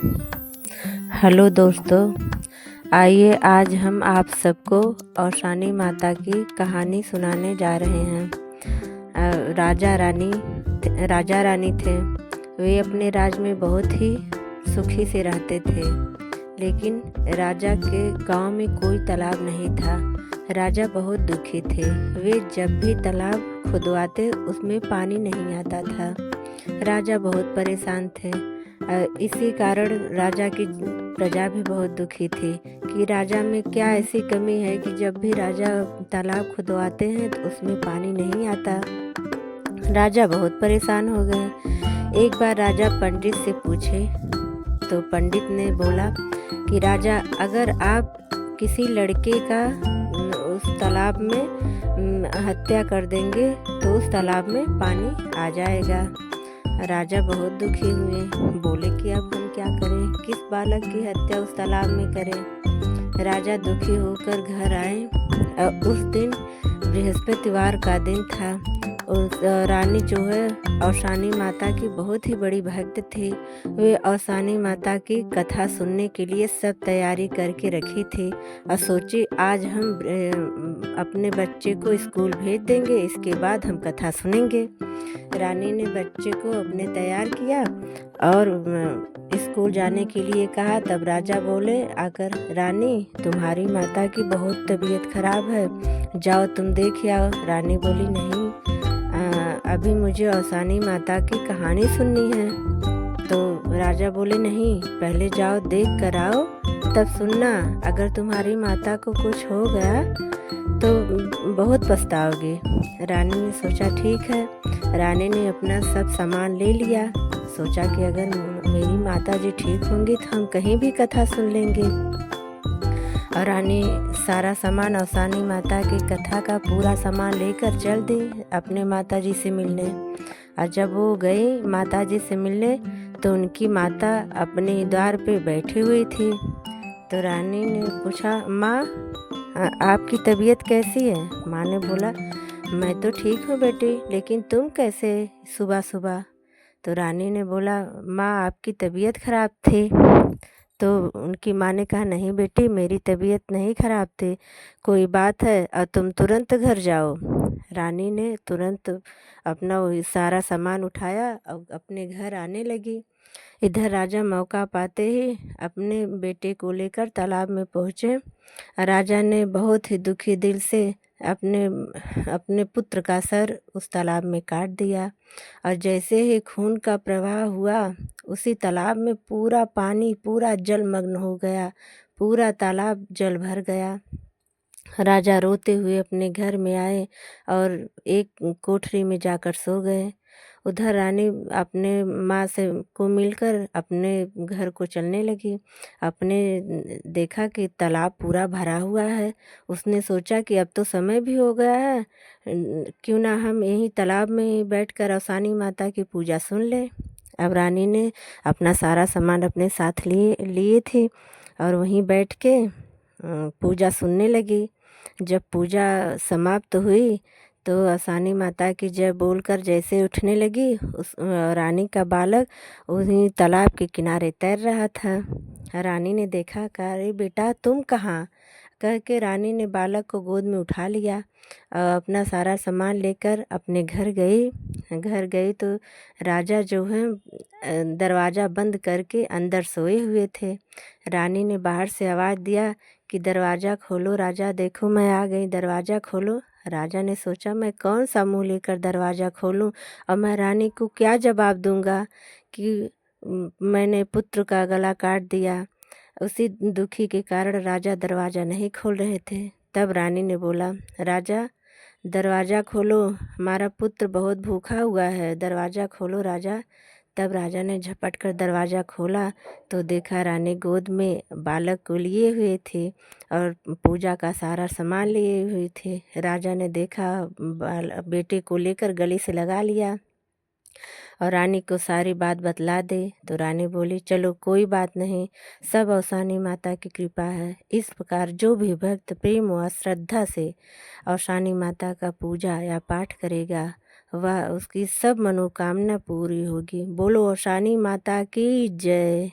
Hello दोस्तों, आइए आज हम आप सबको औशानी माता की कहानी सुनाने जा रहे हैं। राजा रानी थे। वे अपने राज में बहुत ही सुखी से रहते थे, लेकिन राजा के गांव में कोई तालाब नहीं था। राजा बहुत दुखी थे। वे जब भी तालाब खुदवाते उसमें पानी नहीं आता था। राजा बहुत परेशान थे। इसी कारण राजा की प्रजा भी बहुत दुखी थी कि राजा में क्या ऐसी कमी है कि जब भी राजा तालाब खुदवाते हैं तो उसमें पानी नहीं आता। राजा बहुत परेशान हो गए। एक बार राजा पंडित से पूछे तो पंडित ने बोला कि राजा, अगर आप किसी लड़के का उस तालाब में हत्या कर देंगे तो उस तालाब में पानी आ जाएगा। राजा बहुत दुखी हुए। बोले कि अब हम क्या करें, किस बालक की हत्या उस तालाब में करें। राजा दुखी होकर घर आए। उस दिन बृहस्पतिवार का दिन था। उस रानी जो है औशानी माता की बहुत ही बड़ी भक्त थी। वे औशानी माता की कथा सुनने के लिए सब तैयारी करके रखी थी और सोची आज हम अपने बच्चे को स्कूल भेज देंगे, इसके बाद हम कथा सुनेंगे। रानी ने बच्चे को अपने तैयार किया और स्कूल जाने के लिए कहा। तब राजा बोले आकर, रानी तुम्हारी माता की बहुत तबीयत खराब है, जाओ तुम देख आओ। रानी बोली नहीं, अभी मुझे औशानी माता की कहानी सुननी है। तो राजा बोले नहीं, पहले जाओ देख कर आओ तब सुनना। अगर तुम्हारी माता को कुछ हो गया तो बहुत पछताओगे। रानी ने सोचा ठीक है। रानी ने अपना सब सामान ले लिया। सोचा कि अगर मेरी माता जी ठीक होंगी तो हम कहीं भी कथा सुन लेंगे। और रानी सारा सामान औशानी माता की कथा का पूरा सामान लेकर चल दी अपने माता जी से मिलने। और जब वो गई माता जी से मिलने तो उनकी माता अपने द्वार पे बैठी हुई थी। तो रानी ने पूछा, माँ आपकी तबीयत कैसी है? माँ ने बोला, मैं तो ठीक हूँ बेटी, लेकिन तुम कैसे सुबह सुबह? तो रानी ने बोला, माँ आपकी तबीयत खराब थी। तो उनकी माँ ने कहा, नहीं बेटी मेरी तबीयत नहीं खराब थी, कोई बात है और तुम तुरंत घर जाओ। रानी ने तुरंत अपना वो सारा सामान उठाया और अपने घर आने लगी। इधर राजा मौका पाते ही अपने बेटे को लेकर तालाब में पहुँचे। राजा ने बहुत ही दुखी दिल से अपने अपने पुत्र का सर उस तालाब में काट दिया। और जैसे ही खून का प्रवाह हुआ उसी तालाब में पूरा पानी, पूरा जलमग्न हो गया। पूरा तालाब जल भर गया। राजा रोते हुए अपने घर में आए और एक कोठरी में जाकर सो गए। उधर रानी अपने माँ से को मिलकर अपने घर को चलने लगी। अपने देखा कि तालाब पूरा भरा हुआ है। उसने सोचा कि अब तो समय भी हो गया है, क्यों ना हम यहीं तालाब में बैठकर औशानी माता की पूजा सुन लें। अब रानी ने अपना सारा सामान अपने साथ लिए थे और वहीं बैठ के पूजा सुनने लगी। जब पूजा समाप्त हुई तो औशानी माता की जय बोलकर जैसे उठने लगी, उस रानी का बालक उन्हीं तालाब के किनारे तैर रहा था। रानी ने देखा, कहा, अरे बेटा तुम कहाँ? कह के रानी ने बालक को गोद में उठा लिया और अपना सारा सामान लेकर अपने घर गई। घर गई तो राजा जो है दरवाज़ा बंद करके अंदर सोए हुए थे। रानी ने बाहर से आवाज़ दिया कि दरवाज़ा खोलो राजा, देखो मैं आ गई, दरवाज़ा खोलो। राजा ने सोचा मैं कौन सा मुँह लेकर दरवाज़ा खोलूं और मैं रानी को क्या जवाब दूंगा कि मैंने पुत्र का गला काट दिया। उसी दुखी के कारण राजा दरवाज़ा नहीं खोल रहे थे। तब रानी ने बोला, राजा दरवाज़ा खोलो, हमारा पुत्र बहुत भूखा हुआ है, दरवाज़ा खोलो राजा। तब राजा ने झपट कर दरवाज़ा खोला तो देखा रानी गोद में बालक को लिए हुए थे और पूजा का सारा सामान लिए हुए थे। राजा ने देखा बेटे को लेकर गले से लगा लिया और रानी को सारी बात बतला दे। तो रानी बोली, चलो कोई बात नहीं, सब औशानी माता की कृपा है। इस प्रकार जो भी भक्त प्रेम व श्रद्धा से औशानी माता का पूजा या पाठ करेगा वह उसकी सब मनोकामना पूरी होगी। बोलो औशानी माता की जय।